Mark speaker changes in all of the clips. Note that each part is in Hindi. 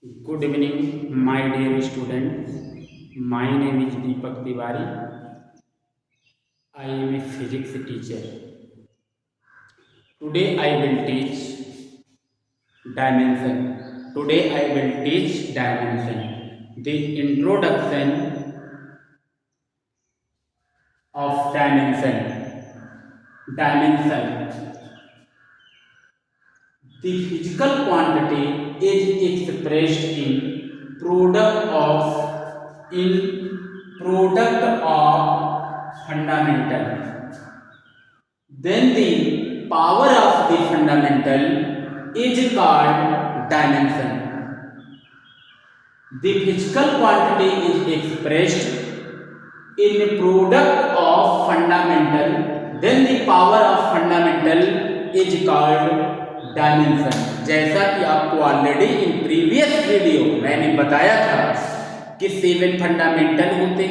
Speaker 1: Good evening, my dear students. My name is Deepak Tiwari. I am a physics teacher. Today I will teach dimension. Today I will teach dimension. The introduction of dimension. Dimension. The physical quantity is expressed in product of fundamental. Then the power of the fundamental is called dimension. The physical quantity is expressed in product of fundamental. Then the power of fundamental is called dimension. जैसा कि आपको ऑलरेडी इन प्रीवियस वीडियो मैंने बताया था कि 7 फंडामेंटल होते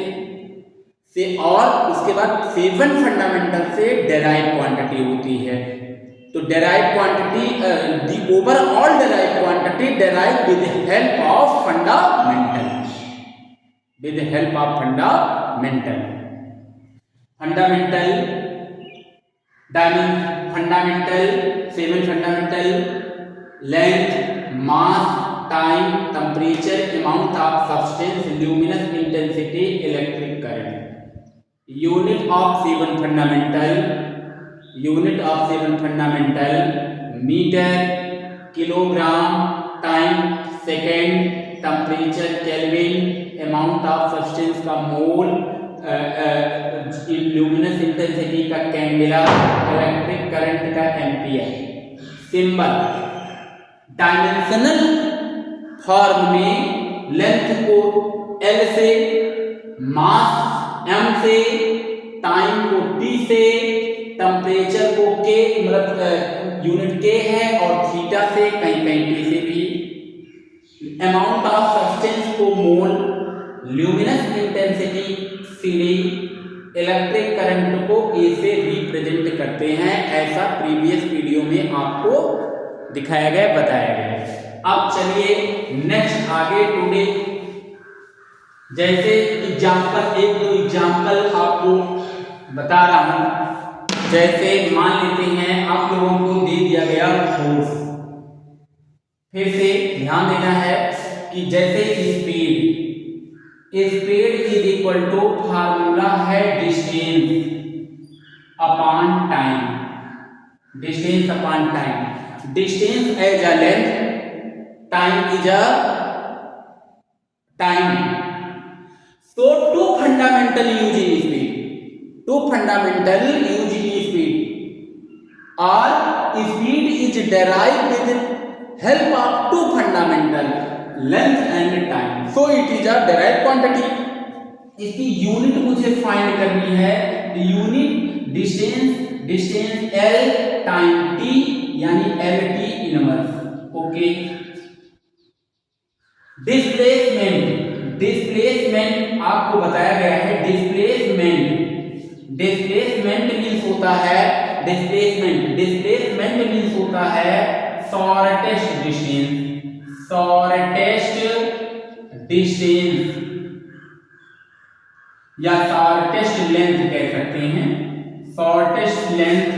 Speaker 1: से और उसके बाद 7 फंडामेंटल से डेराइव क्वांटिटी होती है। तो derive quantity the overall derive quantity derive with help of fundamental fundamental 7 fundamental length, mass, time, temperature, amount of substance, luminous intensity, electric current. Unit of 7 fundamental metre, kilogram, time second, temperature kelvin, amount of substance का मोल, ल्यूमिनस इंटेंसिटी का कैंडेला, इलेक्ट्रिक करंट का एम्पियर। सिंबल डायमेंशनल फॉर्म में लेंथ को L से, मास M से, टाइम को T से, टेम्परेचर को K मतलब यूनिट K है और थीटा से, कहीं कहीं T से भी, अमाउंट ऑफ सब्सटेंस को mole, luminous intensity CD, electric current को A से रिप्रेजेंट करते हैं। ऐसा प्रीवियस वीडियो में आपको दिखाया गया, बताया गया। अब चलिए नेक्स्ट आगे टुडे जैसे एग्जाम्पल, एक दो एग्जाम्पल आपको बता रहा हूं। जैसे मान लेते हैं आप लोगों को दे दिया गया फोर्स, फिर से ध्यान देना है कि जैसे speed is equal to formula है distance upon time, distance as a length, time is a time. So two fundamental use in speed or speed is derived with help of two fundamental, length and time. So it is a derived quantity. इसकी यूनिट मुझे फाइंड करनी है, unit distance L, time T यानी LT इनवर्स। ओके, डिस्प्लेसमेंट आपको बताया गया है। डिस्प्लेसमेंट मींस होता है शॉर्टेस्ट डिस्टेंस या शॉर्टेस्ट लेंथ कह सकते हैं, shortest length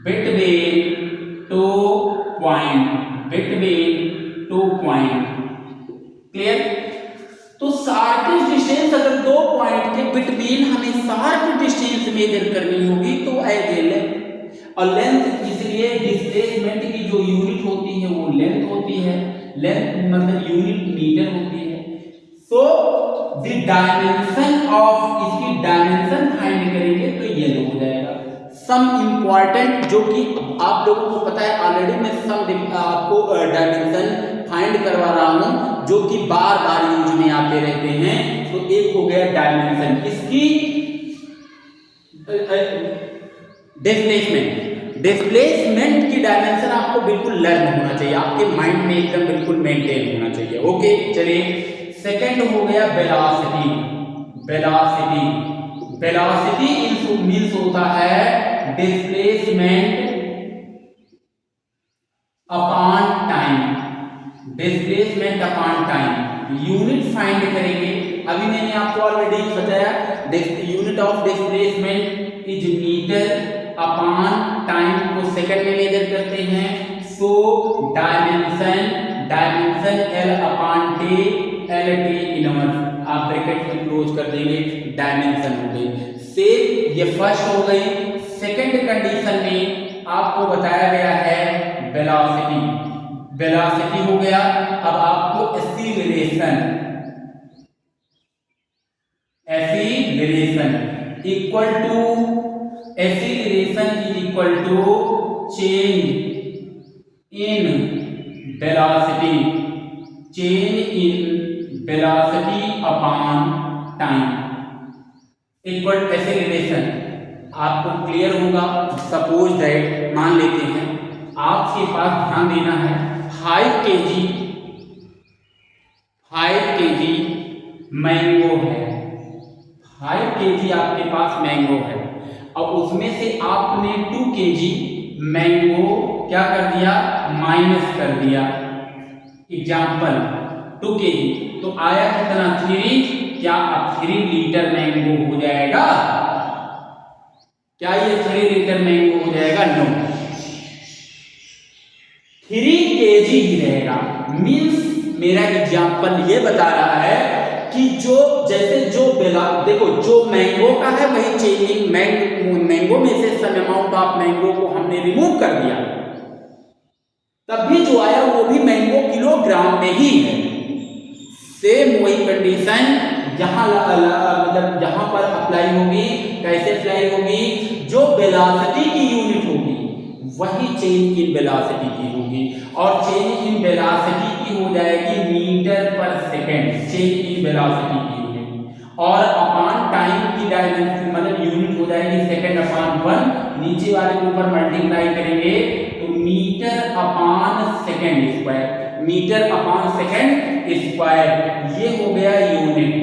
Speaker 1: between two point. Clear? तो शॉर्टेस्ट डिस्टेंस अगर 2 पॉइंट के बिटवीन हमें शॉर्ट डिस्टेंस मेजर करनी होगी तो एज ए लेंथ, और लेंथ इसलिए डिस्प्लेसमेंट की जो यूनिट होती है वो लेंथ होती है, लेंथ मतलब यूनिट मीटर होती है। सो द डायमेंशन ऑफ, इसकी डायमेंशन फाइंड करेंगे तो ये हो जाएगा। सम इंपॉर्टेंट जो कि आप लोगों को पता है ऑलरेडी, मैं सम आपको डायमेंशन फाइंड करवा रहा हूं जो कि बार बार यूज में आते रहते हैं। तो एक हो गया डायमेंशन, इसकी डिस्प्लेसमेंट की डायमेंशन आपको बिल्कुल लर्न होना चाहिए, आपके माइंड में एकदम बिल्कुल मेंटेन होना चाहिए। ओके, चलिए सेकंड हो गया वेलोसिटी मींस होता है displacement upon time, displacement upon time, unit find करेंगे। अभी मैंने आपको ऑलरेडी बताया unit of displacement is metre upon time को सेकंड में मेजर करते हैं। So dimension L upon T, L T inverse, आप ब्रैकेट में क्लोज कर देंगे, डायमेंशन हो गई। से ये फर्स्ट हो गई। सेकंड कंडीशन में आपको बताया गया है वेलोसिटी, वेलोसिटी हो गया। अब आपको acceleration equal to, acceleration is equal to change in velocity, change in velocity upon time equal acceleration. आपको क्लियर होगा। सपोज दैट, मान लेते हैं आपके पास, ध्यान देना है, 5 kg मैंगो है, 5 kg आपके पास मैंगो है। अब उसमें से आपने 2 kg मैंगो क्या कर दिया, माइनस कर दिया। एग्जाम्पल 2 kg, तो आया कितना, 3। क्या अब 3 लीटर मैंगो हो जाएगा? क्या ये 3 लीटर मैंगो हो जाएगा? नो, 3 kg ही रहेगा। मीन्स मेरा एग्जाम्पल ये बता रहा है कि जो जैसे जो देखो जो मैंगो का है वही चेंजिंग, मैंगो में से सम अमाउंट ऑफ मैंगो को हमने रिमूव कर दिया, तब भी जो आया वो भी मैंगो किलोग्राम में ही है। सेम वही कंडीशन जहां मतलब जहां पर अप्लाई होगी। कैसे अप्लाई होगी? जो वेलोसिटी की यूनिट होगी वही चेंज इन वेलोसिटी की होगी, और चेंज इन वेलोसिटी की हो जाएगी मीटर पर सेकंड, चेंज इन वेलोसिटी की यूनिट। और अपॉन टाइम की डायमेंशन मतलब यूनिट हो जाएगी सेकंड अपॉन 1, नीचे वाले के ऊपर मल्टीप्लाई करेंगे तो metre upon second square, metre upon second square, ये हो गया यूनिट।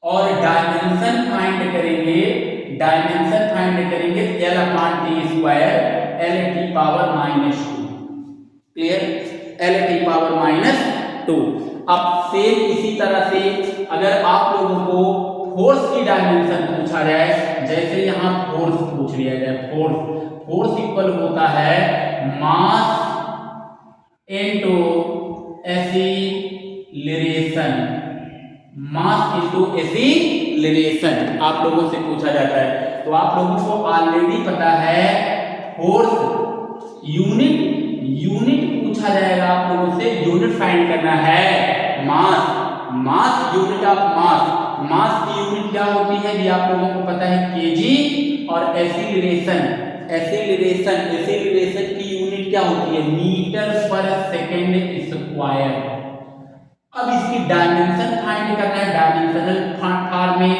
Speaker 1: और डायमेंशन फाइंड करेंगे, डायमेंशन फाइंड करेंगे L upon T square, L T power -2, clear, L T power -2। अब सेम इसी तरह से अगर आप लोगों को फोर्स की डायमेंशन पूछा जाए, जैसे यहाँ फोर्स पूछ लिया जाए, फोर्स इक्वल होता है mass into acceleration, mass into acceleration आप लोगों से पूछा जाता है। तो आप लोगों को ऑलरेडी पता है फोर्स यूनिट पूछा जाएगा आप लोगों से, यूनिट फाइंड करना है मास यूनिट ऑफ मास की यूनिट क्या होती है ये आप लोगों को पता है, केजी। और एक्सीलरेशन की यूनिट क्या होती है, मीटर पर सेकेंड स्क्वायर। अब इसकी डायमेंशन फाइंड करना है डायमेंशनल फॉर्म में,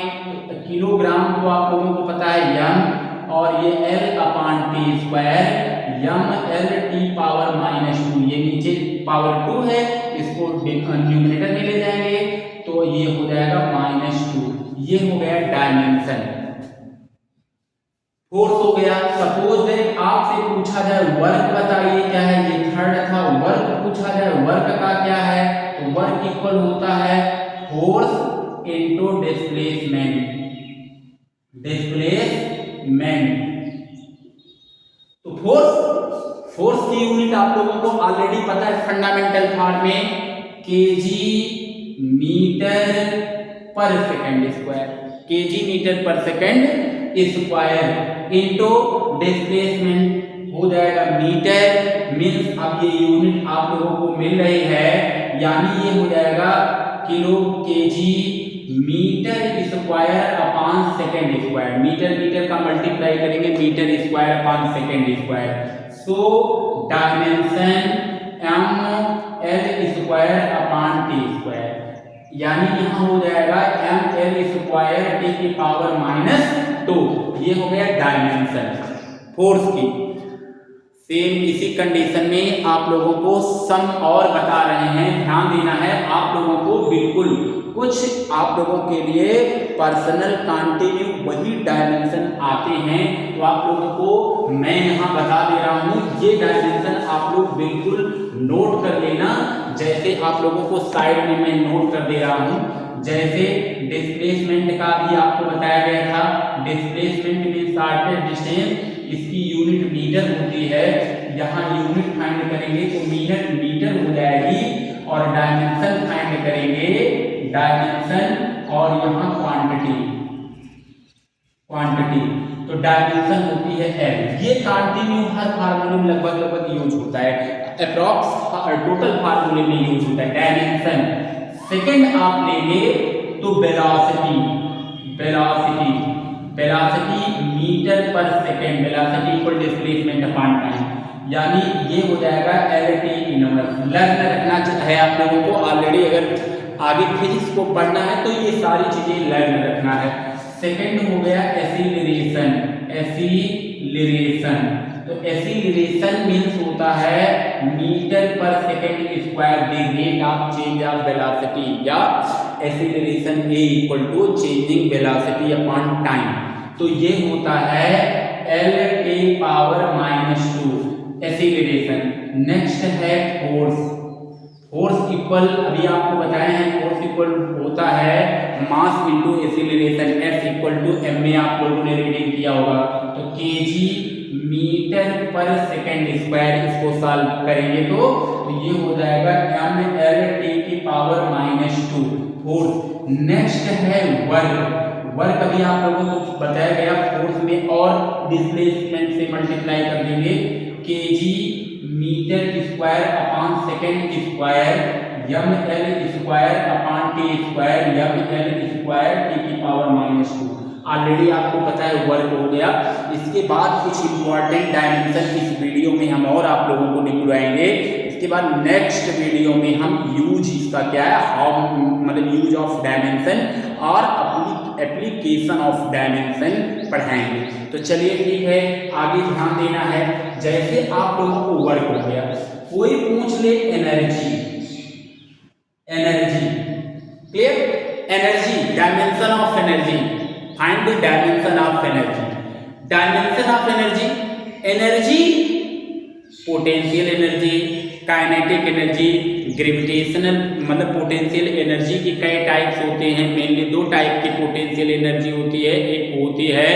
Speaker 1: किलोग्राम को आप लोगों को पता है यम, और ये L upon T square, M L T power -2, ये नीचे पावर 2 है, इसको न्यूमरेटर में ले जाएंगे तो ये हो जाएगा -2, ये हो गया डायमेंशन। फोर्स हो गया। सपोज दैट आपसे पूछा जाए वर्क बताइए क्या है, ये थर्ड था, वर्क पूछा जाए वर्क का क्या है, तो वर्क इक्वल होता है फोर्स इनटू डिस्प्लेसमेंट। तो फोर्स की यूनिट आप लोगों को ऑलरेडी पता है फंडामेंटल फॉर्म में, केजी मीटर पर सेकंड स्क्वायर, केजी मीटर पर सेकंड स्क्वायर इनटू डिस्प्लेसमेंट हो जाएगा मीटर। मीन्स अब ये यूनिट आप लोगों को मिल रही है, यानी ये हो जाएगा kilo KG metre square upon second square, metre का मल्टीप्लाई करेंगे metre square upon second square. So dimension M L square upon T square, यानी यहाँ हो जाएगा एम एल स्क्वायर टी की पावर -2, ये हो गया डायमेंशन फोर्स की। सेम इसी कंडीशन में आप लोगों को सम और बता रहे हैं, ध्यान देना है आप लोगों को बिल्कुल। कुछ आप लोगों के लिए पर्सनल कंटिन्यू वही डायमेंशन आते हैं, तो आप लोगों को मैं यहाँ बता दे रहा हूँ, ये डायमेंशन आप लोग बिल्कुल नोट कर लेना। जैसे आप लोगों को साइड में मैं नोट कर दे रहा हूँ, जैसे डिस्प्लेसमेंट का भी आपको बताया गया था, डिस्प्लेसमेंट में शॉर्टेस्ट डिस्टेंस, इसकी यूनिट मीटर होती है, यहाँ यूनिट फाइंड करेंगे तो मिनट मीटर हो जाएगी, और डायमेंशन फाइंड करेंगे डायमेंशन, और यहाँ क्वांटिटी तो डायमेंशन होती है एल। ये कंटिन्यू हर फार्मूले में लगभग यूज होता है, अप्रॉक्स टोटल फार्मूले में यूज होता है डायमेंशन। सेकंड आप लेंगे तो वेलोसिटी मीटर पर second, velocity equal displacement upon time, यानी ये हो जाएगा LT इनवर्स। लर्न रखना है आप लोगों को, ऑलरेडी अगर आगे फिजिक्स को पढ़ना है तो ये सारी चीजें लर्न रखना है। सेकंड हो गया एसिलरेशन, तो एसिलरेशन मीन्स होता है मीटर पर second square the rate of change of velocity, या acceleration A equal to changing velocity upon time. तो ये होता है L⁻⁻² एसिलरेशन। नेक्स्ट है फोर्स इक्वल, अभी आपको बताए हैं फोर्स इक्वल होता है mass into acceleration, F equal to ma आप लोगों ने रीडिंग किया होगा, तो kg मीटर पर सेकंड स्क्वायर, इसको सॉल्व करेंगे तो ये हो जाएगा mL⁻²। फोर्स। नेक्स्ट है वर्क अभी आप लोगों को बताया गया, फोर्स में और डिस्प्लेसमेंट से मल्टीप्लाई कर देंगे, kg metre square upon second square, mL² upon t square, mL² t⁻²। Already आपको पता है वर्क हो गया। इसके बाद कुछ इंपॉर्टेंट डायमेंशन इस वीडियो में हम और आप लोगों को निकलवाएंगे। इसके बाद नेक्स्ट वीडियो में हम यूज इसका क्या है, हाउ मतलब यूज ऑफ डायमेंशन और एप्लीकेशन ऑफ डायमेंशन पढ़ाएंगे। तो चलिए ठीक है, आगे ध्यान देना है। जैसे आप लोगों को वर्क हो गया, कोई पूछ ले energy clear, energy dimension of energy, find the dimension of energy. Dimension of energy potential energy, kinetic energy, gravitational, मतलब पोटेंशियल एनर्जी की कई टाइप्स होते हैं। मेनली दो टाइप की पोटेंशियल एनर्जी होती है, एक होती है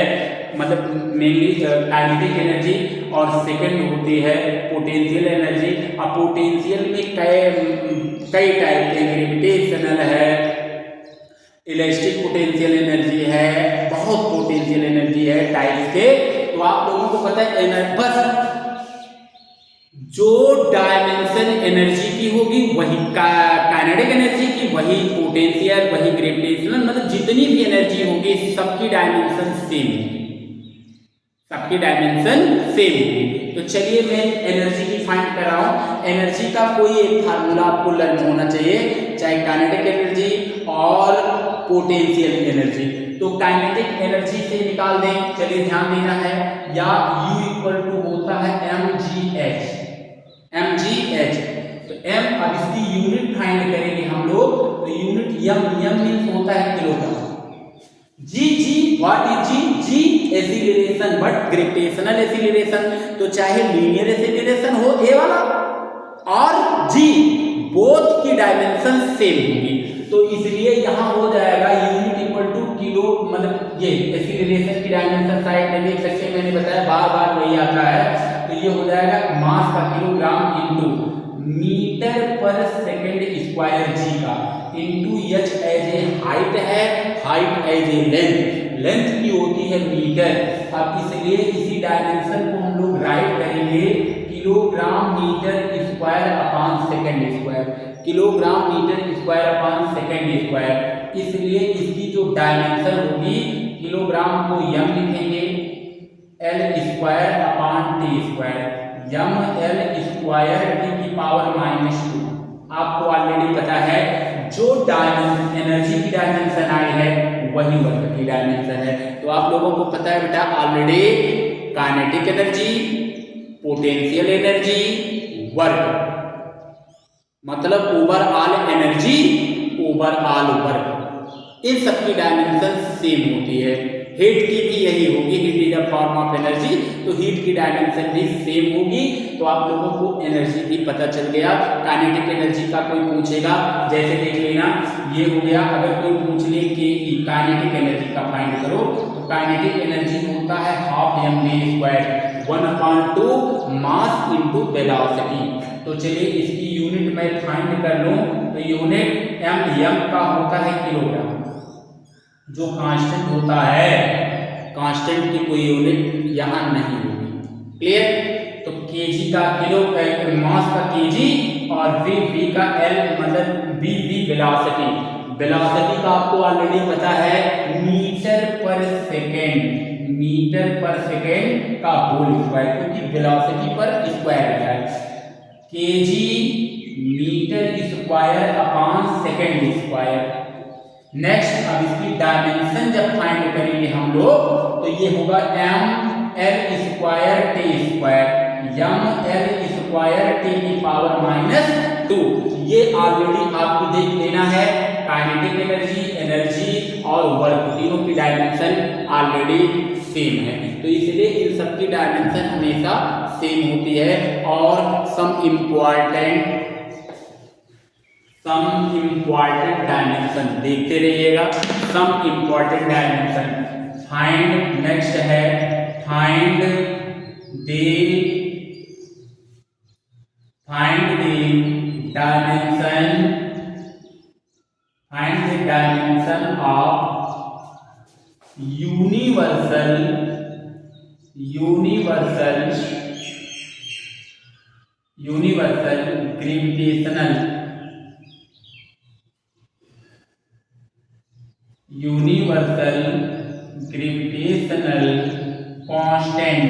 Speaker 1: मतलब मेनली काइनेटिक एनर्जी, और सेकंड होती है पोटेंशियल एनर्जी। अब पोटेंशियल में कई टाइप के, ग्रेविटेशनल है, इलास्टिक पोटेंशियल एनर्जी है, बहुत पोटेंशियल एनर्जी है टाइप्स के। तो आप लोगों को पता है बस जो डायमेंशन एनर्जी की होगी वही काइनेटिक एनर्जी की, वही पोटेंशियल, वही ग्रेविटेशनल, मतलब जितनी भी एनर्जी होगी सबकी डायमेंशन सेम होगी। तो चलिए मैं एनर्जी की फाइंड कर रहा हूँ। एनर्जी का कोई एक फार्मूला आपको लर्न होना चाहिए, चाहे काइनेटिक एनर्जी और पोटेंशियल एनर्जी। तो काइनेटिक एनर्जी से निकाल दें, चलिए ध्यान देना है, या U इक्वल टू होता है mgh। तो m, अब इसकी यूनिट फाइंड करेंगे हम लोग, तो यूनिट m मीन्स होता है kilogram. g what is g acceleration, but gravitational acceleration, तो चाहे लीनियर एसिलरेशन हो ए वाला और g, बोथ की डायमेंशन सेम होगी। तो इसलिए यहाँ हो जाएगा यूनिट इक्वल टू किलो, मतलब ये एसिलरेशन की डायमेंशन साइड में देख सकते हैं, मैंने बताया बार बार वही आता है। तो ये हो जाएगा मास का किलोग्राम इंटू मीटर पर सेकंड स्क्वायर g का, into h as a height है, हाइट एज ए लेंथ की होती है मीटर। अब इसलिए इसी डायमेंशन को हम लोग राइट करेंगे kilogram metre square upon second square, kilogram metre square upon second square. इसलिए इसकी जो डायमेंशन होगी, किलोग्राम को m लिखेंगे, L² upon t square, mL² t⁻²। आपको ऑलरेडी पता है जो डायमेंशन एनर्जी की डायमेंशन आई है वही वर्क की डायमेंशन है। तो आप लोगों को पता है बेटा already kinetic energy, potential energy, work, मतलब ओवरऑल एनर्जी, ओवरऑल वर्क, इन सबकी डायमेंशन सेम होती है। हीट की भी यही होगी, heat is a form of energy, तो हीट की डायमेंशन भी सेम होगी। तो आप लोगों को एनर्जी भी पता चल गया। काइनेटिक एनर्जी का कोई पूछेगा, जैसे देख लेना, ये हो गया। अगर कोई पूछ ले कि काइनेटिक एनर्जी का फाइंड करो, तो काइनेटिक एनर्जी होता है half mv², 1/2 mass into velocity. तो चलिए इसकी यूनिट मैं फाइंड कर लूं, तो यूनिट एम का होता है किलोग्राम, जो कांस्टेंट होता है, कांस्टेंट की कोई यूनिट यहाँ नहीं होगी। क्लियर? तो केजी का किलो, मास का केजी, और वी का एल, मतलब वी वेलोसिटी, वेलोसिटी का आपको ऑलरेडी पता है metre per second, metre per second का होल स्क्वायर, क्योंकि वेलोसिटी पर स्क्वायर है। KG metre square upon second square. Next, अब इसकी डायमेंशन जब फाइंड करेंगे हम लोग, तो ये होगा M L square T square, M L square T की पावर -2। ये ऑलरेडी आपको देख लेना है। काइनेटिक एनर्जी, एनर्जी और वर्क, तीनों की डायमेंशन ऑलरेडी सेम है, तो इसलिए इन सब की डायमेंशन हमेशा सेम होती है। और सम इम्पॉर्टेंट डायमेंशन देखते रहिएगा। Some important dimension find, next है find the dimension of universal gravitational constant,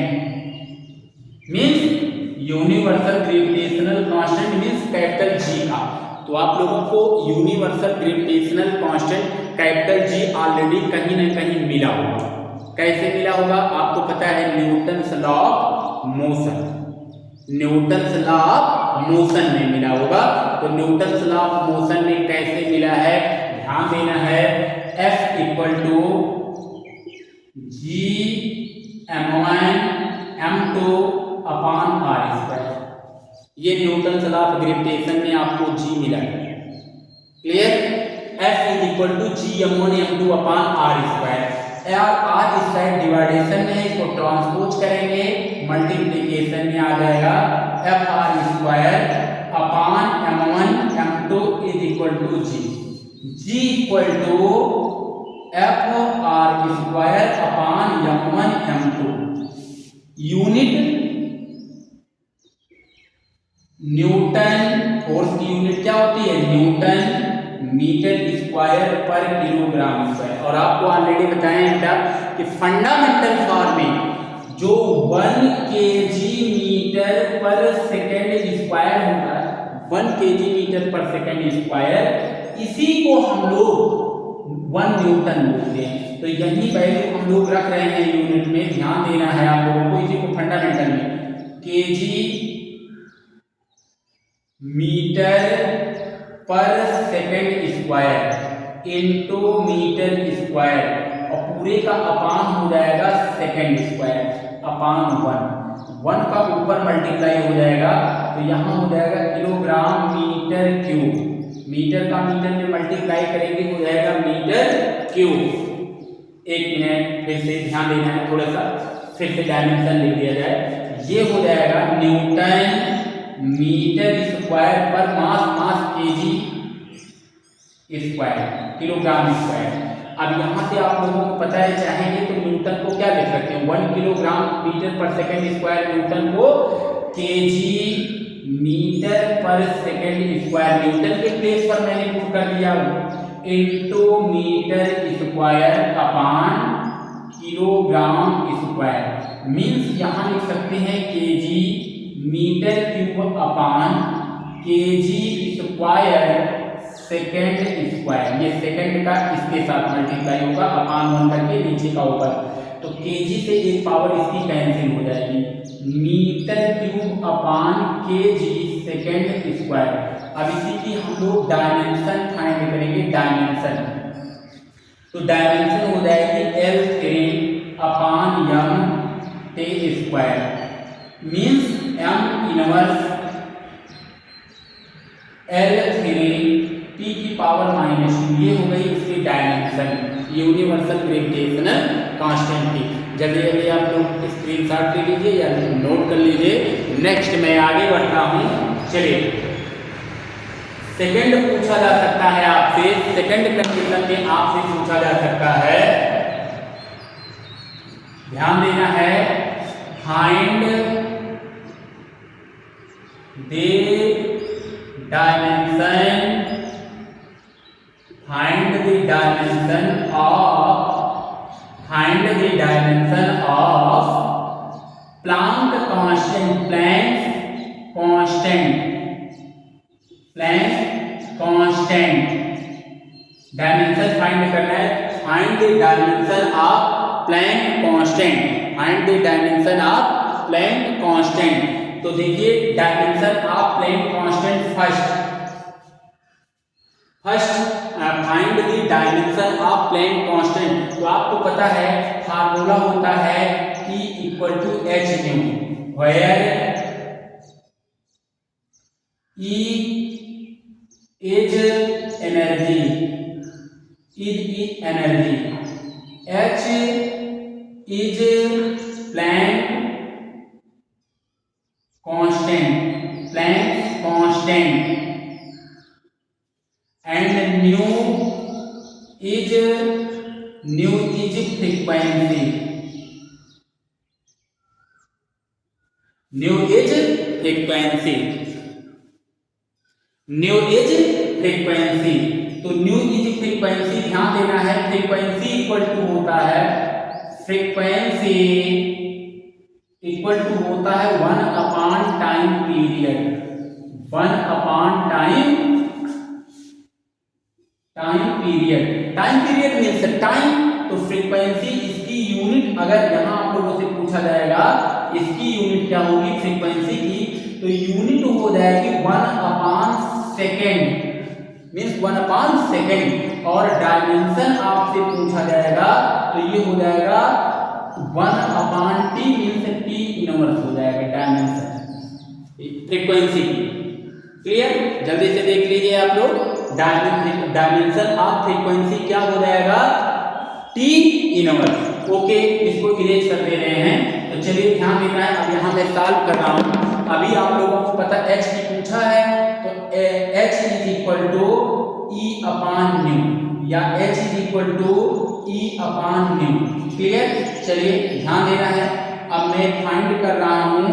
Speaker 1: means universal gravitational constant means capital G का। तो आप लोगों को universal gravitational constant capital G already कहीं ना कहीं मिला होगा। कैसे मिला होगा? आपको पता है Newton's law of motion, Newton's law of motion में मिला होगा। तो न्यूटन्स लॉ ऑफ मोशन में कैसे मिला है, ध्यान देना है। F = G(m1m2)/r², ये न्यूटन्स लॉ ऑफ ग्रेविटेशन में आपको G मिला है। क्लियर? F = G(m1m2)/r²। r इस साइड डिवाइडेशन में, इसको ट्रांसपोज करेंगे, मल्टीप्लिकेशन में आ जाएगा Fr²/m1m2 = G। G = Fr²/m1m2। Unit Newton, force की यूनिट क्या होती है? न्यूटन मीटर स्क्वायर पर किलोग्राम स्क्वायर। और आपको ऑलरेडी बताया बेटा कि फंडामेंटल फॉर्म में जो 1 kg metre per second square होगा, 1 kg metre per second square, इसी को हम लोग 1 न्यूटन बोलते हैं। तो यही वैल्यू हम लोग रख रहे हैं यूनिट में, ध्यान देना है आप लोगों को। इसी को फंडामेंटल में kg metre per second square into metre square, और पूरे का अपान हो जाएगा सेकेंड स्क्वायर अपॉन 1 का ऊपर मल्टीप्लाई हो जाएगा, तो यहाँ हो जाएगा किलोग्राम मीटर क्यूब। मीटर का मीटर में मल्टीप्लाई करेंगे हो जाएगा मीटर क्यूब। एक मिनट फिर से ध्यान देना है, थोड़ा सा फिर से डायमेंशन लिख दिया जाए। ये हो जाएगा न्यूटन मीटर स्क्वायर पर मास केजी स्क्वायर, किलोग्राम स्क्वायर। अब यहाँ से आप लोगों को पता है, चाहेंगे तो न्यूटन को क्या लिख सकते हैं? 1 kilogram metre per second square, newton को KG metre per second square, newton के प्लेस पर मैंने पुट कर दिया, into metre square upon kilogram square. Means यहाँ लिख सकते हैं KG metre cube upon KG square second square. ये सेकेंड का इसके साथ मल्टीप्लाई होगा, अपॉन 1 करके नीचे का ऊपर, तो केजी से एक पावर इसकी कैंसिल हो जाएगी, metre cube upon KG second square. अब इसी की हम लोग डायमेंशन फाइंड करेंगे, डायमेंशन। तो डायमेंशन हो जाएगी L3 upon m T square, means m inverse L3 p की पावर -2। ये हो गई इसकी डायमेंशन यूनिवर्सल ग्रेविटेशनल कांस्टेंट की। जल्दी जल्दी आप लोग स्क्रीनशॉट ले लीजिए या नोट कर लीजिए। नेक्स्ट मैं आगे बढ़ता हूँ। चलिए, सेकंड पूछा जा सकता है आपसे, सेकंड कंडीशन में आपसे पूछा जा सकता है, ध्यान देना है, find the dimension, find the dimension of, find the dimension of Planck constant, Planck constant, Planck constant. Dimension find करना है, find the dimension of Planck constant, find the dimension of Planck constant. तो देखिए dimension of Planck constant first find the dimension of Planck constant. तो आपको पता है फार्मूला होता है E = h nu, where E is energy, is energy, h is Planck constant, Planck constant, and nu is frequency, nu is frequency, nu is frequency। तो nu is frequency, ध्यान देना है, फ्रीक्वेंसी इक्वल टू होता है, फ्रीक्वेंसी इक्वल टू होता है 1 upon time period, 1 upon time period. Time period means time. तो फ्रीक्वेंसी इसकी यूनिट अगर यहां आप लोगों से पूछा जाएगा इसकी यूनिट क्या होगी फ्रीक्वेंसी की, तो यूनिट हो जाएगी 1 upon second, means 1 upon second. और डायमेंशन आपसे पूछा जाएगा तो ये हो जाएगा 1 upon T, means T inverse हो जाएगा डायमेंशन फ्रीक्वेंसी। क्लियर? जल्दी से देख लीजिए आप लोग, डायमेंशन ऑफ फ्रीक्वेंसी क्या हो जाएगा, टी इनवर्स। ओके, इसको इरेज कर दे रहे हैं। तो चलिए ध्यान देना है, अब यहाँ मैं सॉल्व कर रहा हूँ। अभी आप लोगों को पता h की पूछा है, तो h is equal to E upon nu, या h is equal to E upon nu. Clear? चलिए ध्यान देना है, अब मैं फाइंड कर रहा हूँ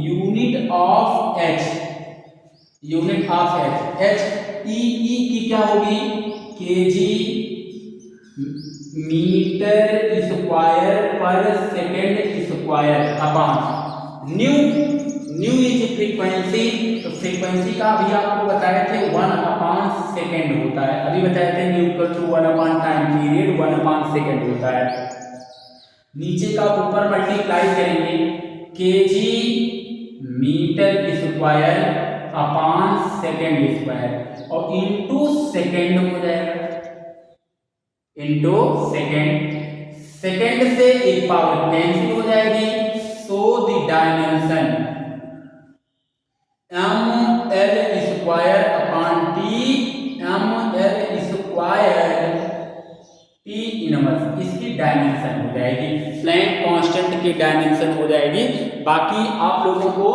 Speaker 1: unit of h, unit of h ई की क्या होगी, केजी मीटर स्क्वायर पर second square upon new, new is frequency. तो फ्रीक्वेंसी का अभी आपको बताए थे 1 अपॉन सेकेंड होता है, अभी बताए थे nu equal to 1 upon time period 1 upon second होता है। नीचे का ऊपर मल्टीप्लाई करेंगे, KG metre square upon second square, और इनटू सेकेंड हो जाएगा, इनटू सेकेंड। सेकेंड से एक पावर कैंसिल हो जाएगी, so the dimension ml square upon T, ml square T inverse, इसकी डायमेंशन हो जाएगी, प्लैंक कांस्टेंट की डायमेंशन हो जाएगी। बाकी आप लोगों को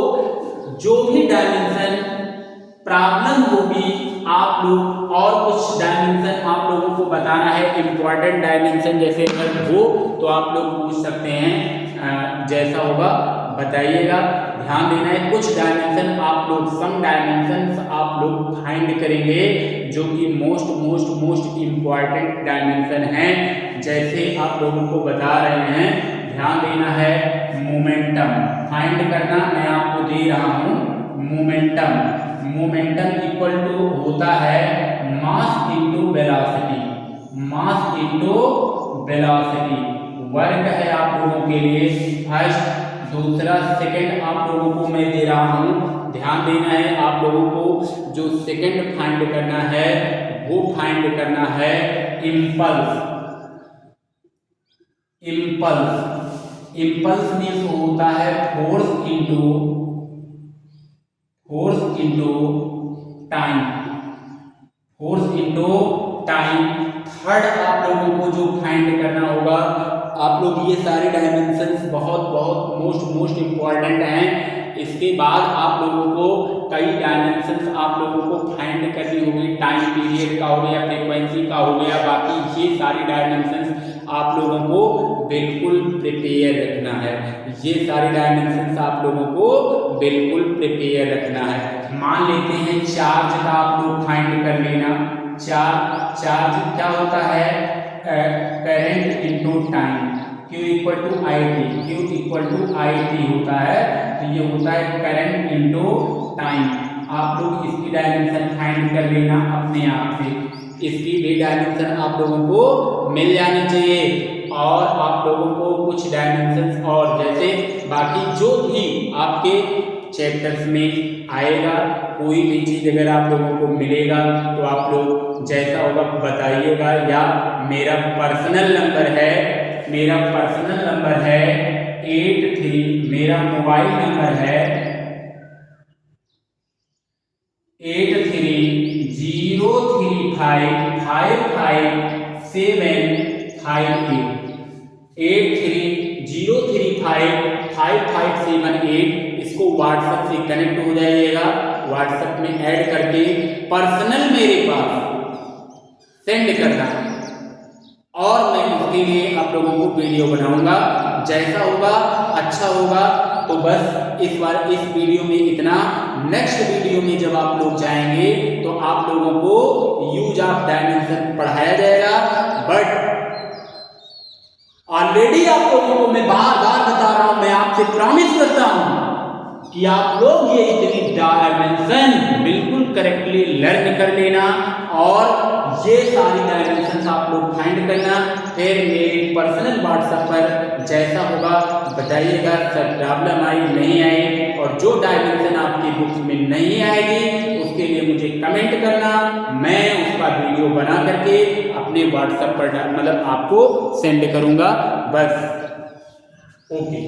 Speaker 1: जो भी डायमेंशन प्रॉब्लम होगी, आप लोग और कुछ डायमेंशन आप लोगों को बताना है, इम्पॉर्टेंट डायमेंशन जैसे अगर हो तो आप लोग पूछ सकते हैं, जैसा होगा बताइएगा। ध्यान देना है, कुछ डायमेंशन आप लोग, सम डायमेंशंस आप लोग फाइंड करेंगे जो कि मोस्ट इम्पॉर्टेंट डायमेंशन हैं, जैसे आप लोगों को बता रहे हैं। ध्यान देना है, मोमेंटम फाइंड करना, मैं आपको दे रहा हूँ मोमेंटम। मोमेंटम इक्वल टू होता है mass into velocity, mass into velocity. Work है आप लोगों के लिए फर्स्ट दूसरा सेकंड आप लोगों को मैं दे रहा हूं, ध्यान देना है आप लोगों को। जो सेकंड फाइंड करना है वो फाइंड करना है इम्पल्स। इम्पल्स मीन्स होता है फोर्स इनटू टाइम। थर्ड आप लोगों को जो फाइंड करना होगा, आप लोग ये सारे डायमेंशंस बहुत मोस्ट इम्पॉर्टेंट हैं। इसके बाद आप लोगों को कई डायमेंशंस आप लोगों को फाइंड करनी होगी। टाइम पीरियड का हो गया, फ्रीक्वेंसी का हो गया, बाकी ये सारी डायमेंशंस आप लोगों को बिल्कुल प्रिपेयर रखना है। ये सारे डायमेंशंस आप लोगों को बिल्कुल प्रिपेयर रखना है। मान लेते हैं चार्ज का आप लोग फाइंड कर लेना। चार्ज क्या होता है, current into time, Q equal to I T होता है। तो ये होता है करंट इनटू टाइम। आप लोग इसकी डायमेंशन फाइंड कर लेना अपने आप से। इसकी भी डायमेंशन आप लोगों को मिल जानी चाहिए। और आप लोगों को कुछ डायमेंशंस और जैसे बाकी जो भी आपके चैप्टर्स में आएगा, कोई भी चीज अगर आप लोगों को मिलेगा तो आप लोग जैसा होगा बताइएगा। या मेरा पर्सनल नंबर है 83, मेरा मोबाइल नंबर है 83035578। इसको व्हाट्सएप से कनेक्ट हो जाइएगा। व्हाट्सएप में ऐड करके पर्सनल मेरे पास सेंड करना है और मैं उसके लिए आप लोगों को वीडियो बनाऊंगा। जैसा होगा अच्छा होगा तो बस इस बार इस वीडियो में इतना। नेक्स्ट वीडियो में जब आप लोग जाएंगे तो आप लोगों को यूज ऑफ डायमेंशन पढ़ाया जाएगा। बट ऑलरेडी आप लोगों को मैं बार बार बता रहा हूं, मैं आपसे प्रॉमिस करता हूं कि आप लोग ये इतनी डायमेंशन बिल्कुल करेक्टली लर्न कर लेना और ये सारी डायमेंशन आप लोग फाइंड करना। फिर मेरे पर्सनल व्हाट्सएप पर जैसा होगा बताइएगा, सर प्रॉब्लम आई नहीं आई, और जो डायमेंशन आपकी बुक्स में नहीं आएगी उसके लिए मुझे कमेंट करना। मैं उसका वीडियो बना करके अपने व्हाट्सएप पर मतलब आपको सेंड करूंगा। बस ओके।